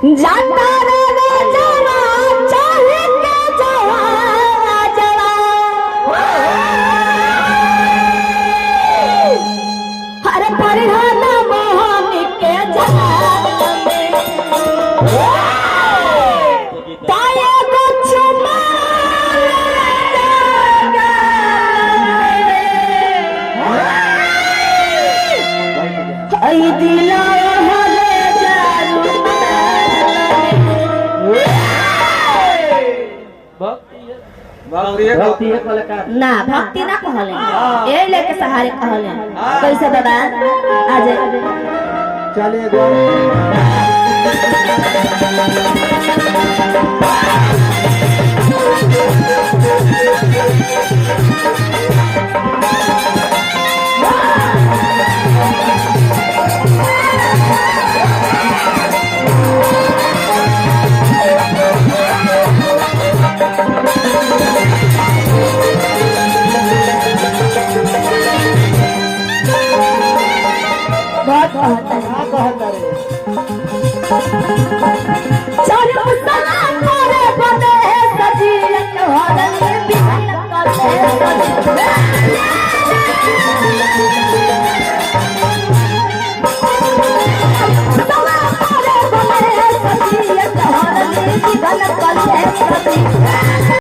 जाता रे जवा चाहे के जवा जवा हर परिहान मोहन के जवा ताये गुचुमा आई दिला ना भक्ति ना कहले ए लेके सहारे कहले कैसे दादा आज चलिए गो बहुत कहता है